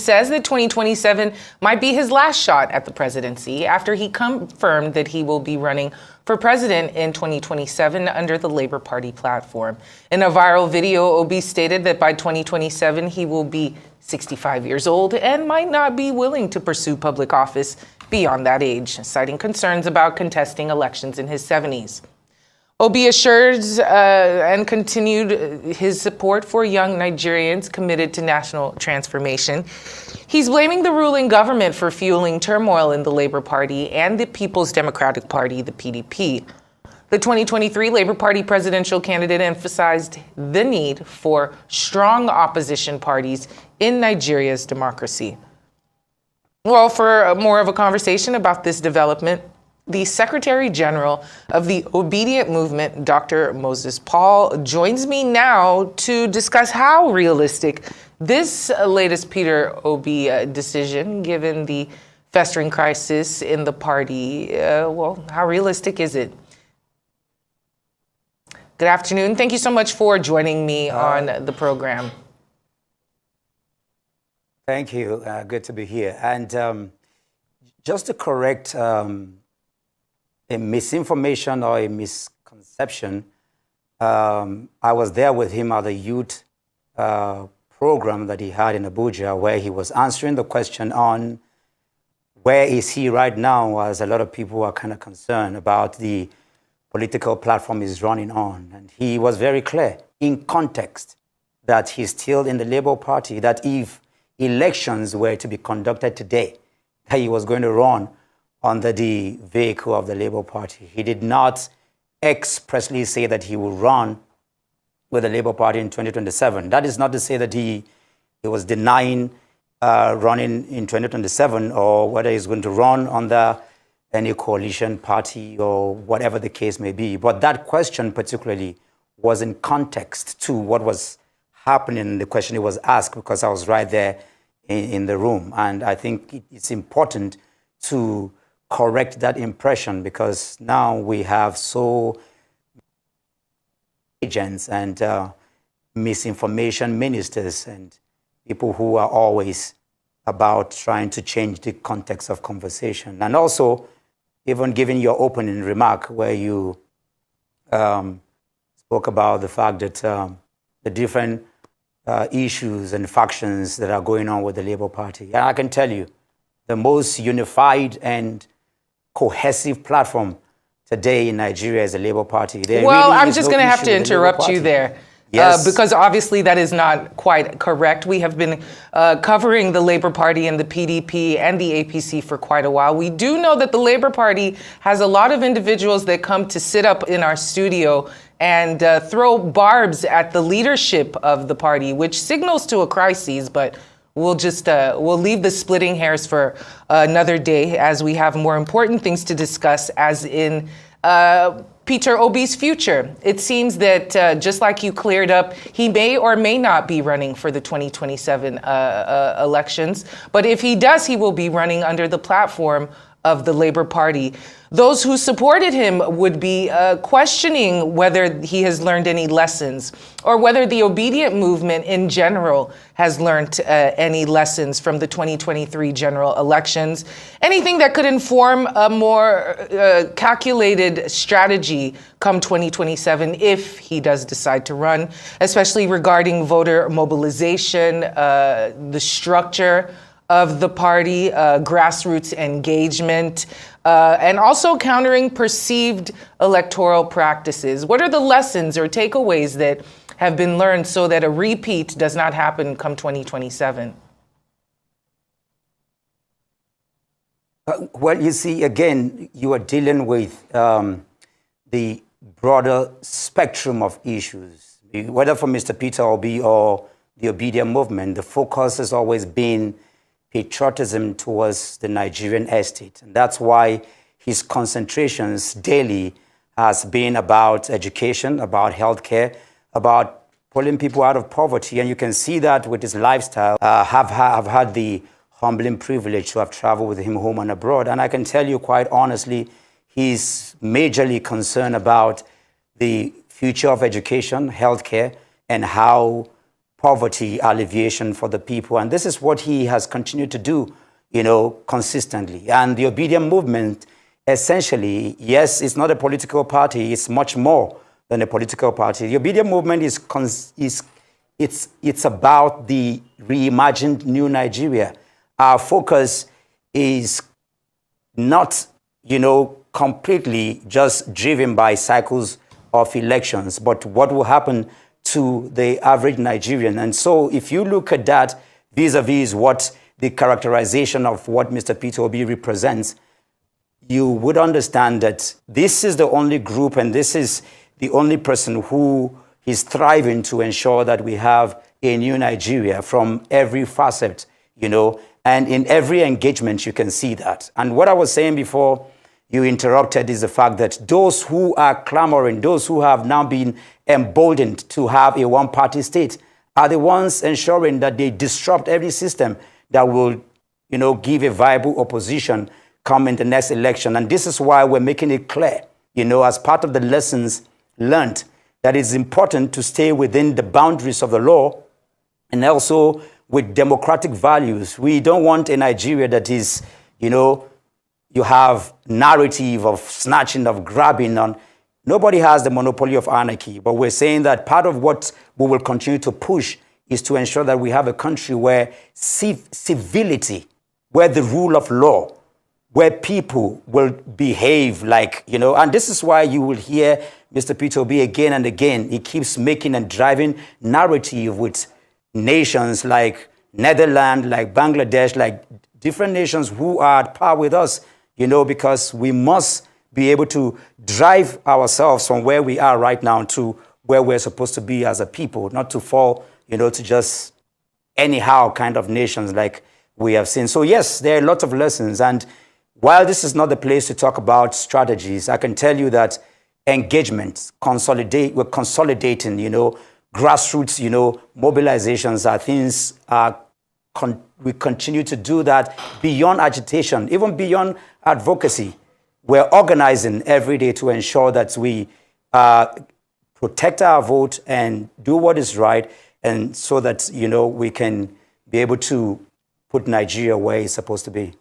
says that 2027 might be his last shot at the presidency after he confirmed that he will be running for president in 2027 under the Labour Party platform. In a viral video, Obi stated that by 2027, he will be 65 years old and might not be willing to pursue public office beyond that age, citing concerns about contesting elections in his 70s. Obi assured and continued his support for young Nigerians committed to national transformation. He's blaming the ruling government for fueling turmoil in the Labour Party and the People's Democratic Party, the PDP. The 2023 Labour Party presidential candidate emphasized the need for strong opposition parties in Nigeria's democracy. Well, for more of a conversation about this development, the Secretary General of the Obedient Movement, Dr. Moses Paul, joins me now to discuss how realistic this latest Peter Obi decision, given the festering crisis in the party, how realistic is it? Good afternoon. Thank you so much for joining me on the program. Thank you. Good to be here. And just to correct a misinformation or a misconception, I was there with him at the youth program that he had in Abuja, where he was answering the question on where is he right now, as a lot of people are kind of concerned about the political platform he's running on. And he was very clear in context that he's still in the Labour Party, that if elections were to be conducted today, that he was going to run under the vehicle of the Labour Party. He did not expressly say that he will run with the Labour Party in 2027. That is not to say that he was denying running in 2027 or whether he's going to run under any coalition party or whatever the case may be. But that question particularly was in context to what was happening, the question he was asked, because I was right there in the room. And I think it's important to correct that impression, because now we have so agents and misinformation ministers and people who are always about trying to change the context of conversation. And also, even giving your opening remark where you spoke about the fact that the different issues and factions that are going on with the Labour Party. And I can tell you, the most unified and cohesive platform today in Nigeria is the Labour Party. Well, I'm just going to have to interrupt you there. Yes. Because obviously that is not quite correct. We have been covering the Labour Party and the PDP and the APC for quite a while. We do know that the Labour Party has a lot of individuals that come to sit up in our studio and throw barbs at the leadership of the party, which signals to a crisis, but we'll leave the splitting hairs for another day, as we have more important things to discuss, as in Peter Obi's future. It seems that just like you cleared up, he may or may not be running for the 2027 elections. But if he does, he will be running under the platform of the Labour Party. Those who supported him would be questioning whether he has learned any lessons, or whether the Obedient Movement in general has learned any lessons from the 2023 general elections. Anything that could inform a more calculated strategy come 2027 if he does decide to run, especially regarding voter mobilization, the structure of the party, grassroots engagement, and also countering perceived electoral practices. What are the lessons or takeaways that have been learned so that a repeat does not happen come 2027? Well, you see, again, you are dealing with the broader spectrum of issues. Whether for Mr. Peter Obi or the Obedient Movement, the focus has always been patriotism towards the Nigerian estate. And that's why his concentrations daily has been about education, about healthcare, about pulling people out of poverty. And you can see that with his lifestyle. I've had the humbling privilege to have traveled with him home and abroad. And I can tell you quite honestly, he's majorly concerned about the future of education, healthcare, and how poverty alleviation for the people. And this is what he has continued to do, consistently. And the Obedient Movement, essentially, yes, it's not a political party. It's much more than a political party. The Obedient Movement it's about the reimagined new Nigeria. Our focus is not, completely just driven by cycles of elections, but what will happen to the average Nigerian. And so if you look at that vis-a-vis what the characterization of what Mr. Peter Obi represents, you would understand that this is the only group and this is the only person who is thriving to ensure that we have a new Nigeria from every facet, and in every engagement you can see that. And what I was saying before you interrupted is the fact that those who are clamoring, those who have now been emboldened to have a one-party state are the ones ensuring that they disrupt every system that will, give a viable opposition come in the next election. And this is why we're making it clear, as part of the lessons learned, that it's important to stay within the boundaries of the law and also with democratic values. We don't want a Nigeria that is, you have narrative of snatching, of grabbing on. Nobody has the monopoly of anarchy, but we're saying that part of what we will continue to push is to ensure that we have a country where civility, where the rule of law, where people will behave like, and this is why you will hear Mr. Peter Obi again and again. He keeps making and driving narrative with nations like Netherlands, like Bangladesh, like different nations who are at par with us, because we must be able to drive ourselves from where we are right now to where we're supposed to be as a people, not to fall, to just anyhow kind of nations like we have seen. So yes, there are lots of lessons. And while this is not the place to talk about strategies, I can tell you that engagement, we're consolidating, grassroots, mobilizations are things, we continue to do that beyond agitation, even beyond advocacy. We're organizing every day to ensure that we protect our vote and do what is right, and so that, we can be able to put Nigeria where it's supposed to be.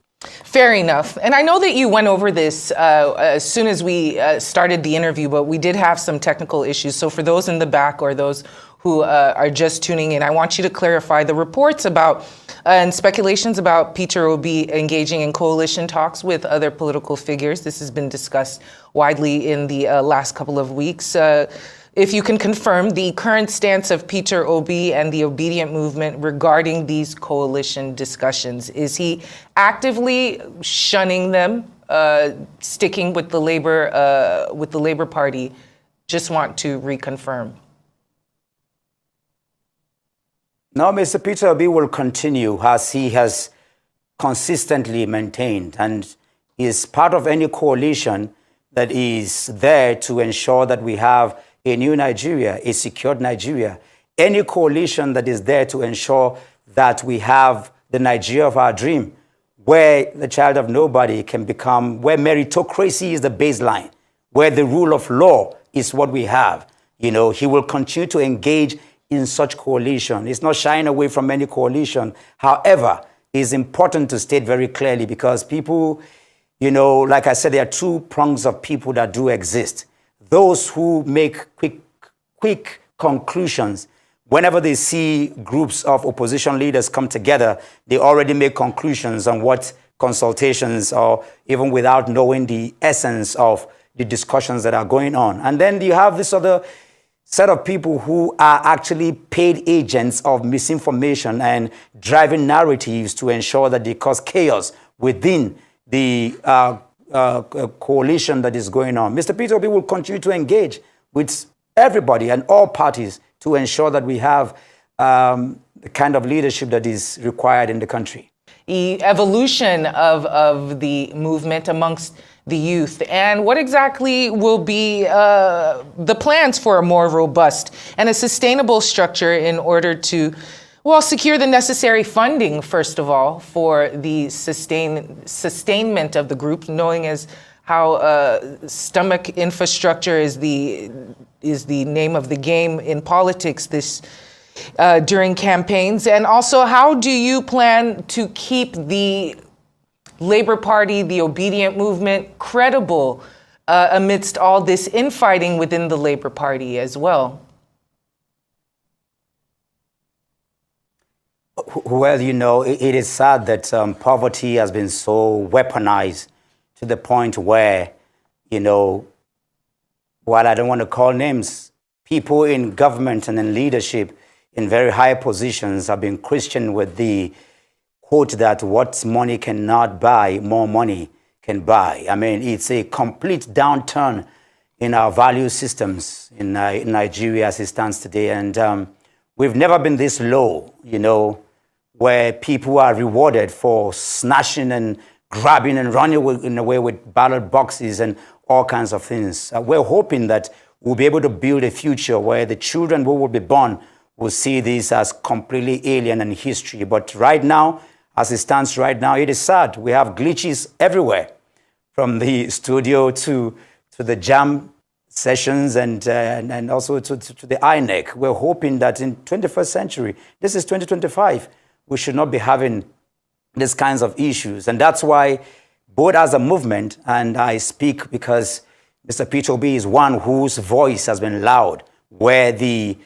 Fair enough. And I know that you went over this as soon as we started the interview, but we did have some technical issues. So for those in the back or those who are just tuning in, I want you to clarify the reports about and speculations about Peter Obi engaging in coalition talks with other political figures. This has been discussed widely in the last couple of weeks. If you can confirm the current stance of Peter Obi and the Obedient Movement regarding these coalition discussions. Is he actively shunning them, sticking with the Labour Party? Just want to reconfirm. No, Mr. Peter Obi will continue as he has consistently maintained, and is part of any coalition that is there to ensure that we have a new Nigeria, a secured Nigeria. Any coalition that is there to ensure that we have the Nigeria of our dream, where the child of nobody can become, where meritocracy is the baseline, where the rule of law is what we have. He will continue to engage in such coalition. It's not shying away from any coalition. However, it's important to state very clearly, because people, like I said, there are two prongs of people that do exist. Those who make quick conclusions. Whenever they see groups of opposition leaders come together, they already make conclusions on what consultations, or even without knowing the essence of the discussions that are going on. And then you have this other set of people who are actually paid agents of misinformation and driving narratives to ensure that they cause chaos within the coalition that is going on. Mr. Peter Obi will continue to engage with everybody and all parties to ensure that we have the kind of leadership that is required in the country. Evolution of the movement amongst the youth, and what exactly will be the plans for a more robust and a sustainable structure in order to, well, secure the necessary funding, first of all, for the sustainment of the group, knowing as how stomach infrastructure is the name of the game in politics. This during campaigns? And also, how do you plan to keep the Labor Party, the obedient movement, credible amidst all this infighting within the Labor Party as well? Well, it is sad that poverty has been so weaponized to the point where, while I don't want to call names, people in government and in leadership in very high positions have been questioned with the quote that what money cannot buy, more money can buy. I mean, it's a complete downturn in our value systems in Nigeria as it stands today. And we've never been this low, where people are rewarded for snatching and grabbing and running away with ballot boxes and all kinds of things. We're hoping that we'll be able to build a future where the children who will be born will see this as completely alien in history. But right now, as it stands right now, it is sad. We have glitches everywhere, from the studio to the jam sessions and also to the INEC. We're hoping that in 21st century, this is 2025, we should not be having these kinds of issues. And that's why, both as a movement, and I speak because Mr. Peter Obi is one whose voice has been loud, where the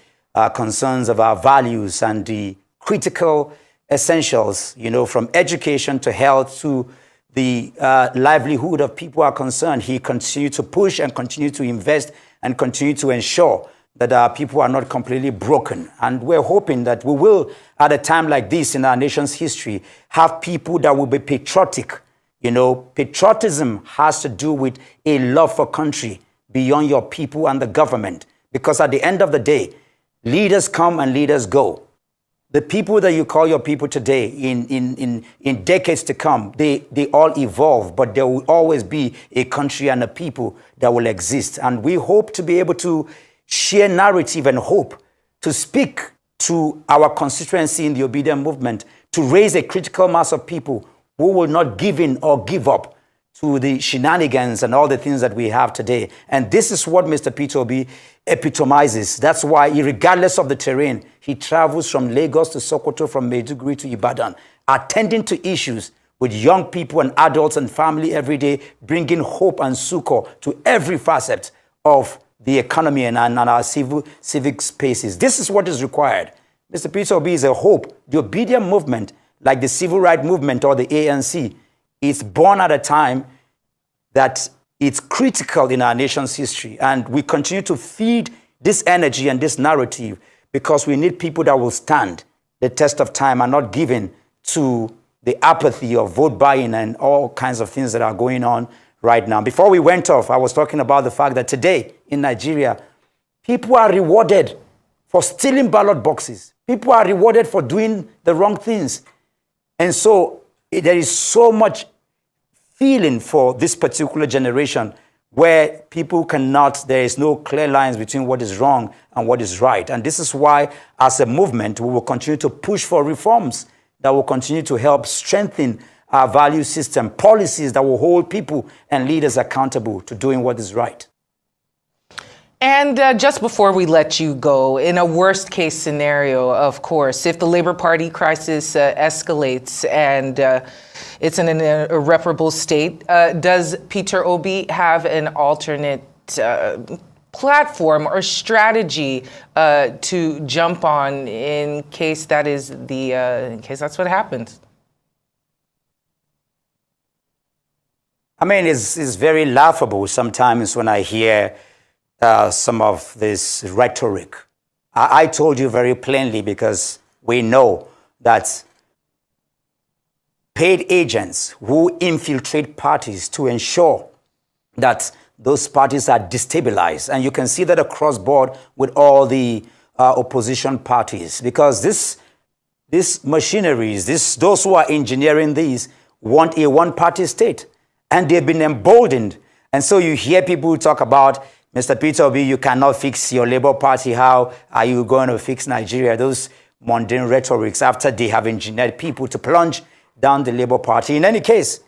concerns of our values and the critical essentials, from education to health to the livelihood of people are concerned, he continues to push and continue to invest and continue to ensure that our people are not completely broken. And we're hoping that we will, at a time like this in our nation's history, have people that will be patriotic. Patriotism has to do with a love for country beyond your people and the government. Because at the end of the day, leaders come and leaders go. The people that you call your people today, in decades to come, they all evolve, but there will always be a country and a people that will exist. And we hope to be able to share narrative and hope to speak to our constituency in the obedient movement, to raise a critical mass of people who will not give in or give up to the shenanigans and all the things that we have today. And this is what Mr. Peter Obi epitomizes. That's why, regardless of the terrain, he travels from Lagos to Sokoto, from Maiduguri to Ibadan, attending to issues with young people and adults and family every day, bringing hope and succor to every facet of the economy and our civic spaces. This is what is required. Mr. Peter Obi is a hope. The obedient movement, like the civil rights movement or the ANC, is born at a time that it's critical in our nation's history. And we continue to feed this energy and this narrative because we need people that will stand the test of time and not given to the apathy of vote buying and all kinds of things that are going on right now. Before we went off, I was talking about the fact that today in Nigeria, people are rewarded for stealing ballot boxes. People are rewarded for doing the wrong things. And so there is so much feeling for this particular generation where people there is no clear lines between what is wrong and what is right. And this is why, as a movement, we will continue to push for reforms that will continue to help strengthen our value system, policies that will hold people and leaders accountable to doing what is right. And just before we let you go, in a worst case scenario, of course, if the Labor Party crisis escalates and it's in an irreparable state, does Peter Obi have an alternate platform or strategy to jump on in case that's what happens? I mean, it's very laughable sometimes when I hear some of this rhetoric. I told you very plainly, because we know that paid agents who infiltrate parties to ensure that those parties are destabilized. And you can see that across board with all the opposition parties, because these machineries, those who are engineering these want a one-party state, and they've been emboldened. And so you hear people talk about, Mr. Peter Obi, you cannot fix your Labour Party. How are you going to fix Nigeria? Those mundane rhetorics after they have engineered people to plunge down the Labour Party. In any case,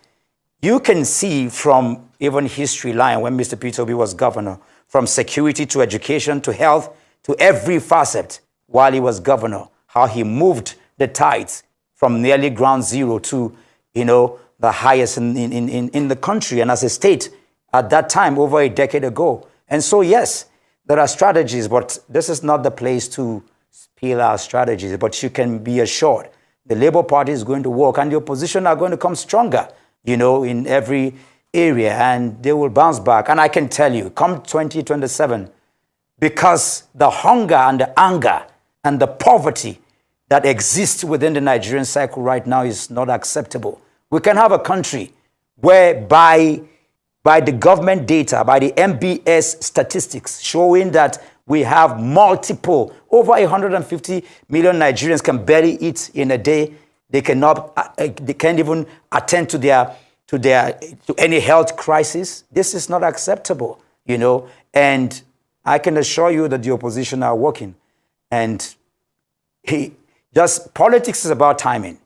you can see from even history line when Mr. Peter Obi was governor, from security to education to health to every facet, while he was governor, how he moved the tides from nearly ground zero to, the highest in the country and as a state at that time, over a decade ago. And so, yes, there are strategies, but this is not the place to spill our strategies. But you can be assured the Labour Party is going to work and the opposition are going to come stronger, in every area, and they will bounce back. And I can tell you, come 2027, because the hunger and the anger and the poverty that exists within the Nigerian cycle right now is not acceptable. We can have a country where by the government data, by the MBS statistics showing that we have multiple, over 150 million Nigerians can barely eat in a day. They can't even attend to any health crisis. This is not acceptable, and I can assure you that the opposition are working. And politics is about timing.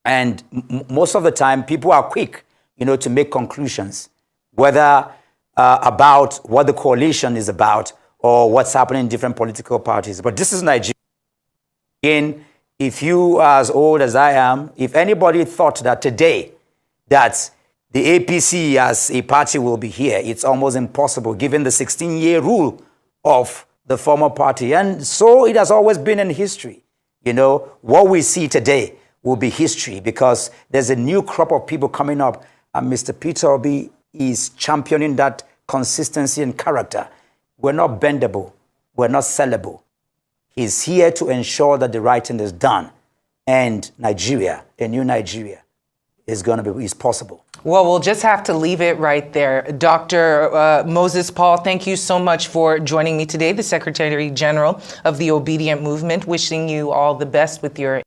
And most of the time, people are quick, to make conclusions, whether about what the coalition is about or what's happening in different political parties. But this is Nigeria. Again, if you are as old as I am, if anybody thought that today that the APC as a party will be here, it's almost impossible given the 16-year rule of the former party. And so it has always been in history. What we see today will be history because there's a new crop of people coming up, and Mr. Peter Obi is championing that consistency and character. We're not bendable. We're not sellable. He's here to ensure that the right thing is done. And Nigeria, a new Nigeria, is possible. Well, we'll just have to leave it right there. Dr. Moses Paul, thank you so much for joining me today, the Secretary General of the Obedient Movement. Wishing you all the best with your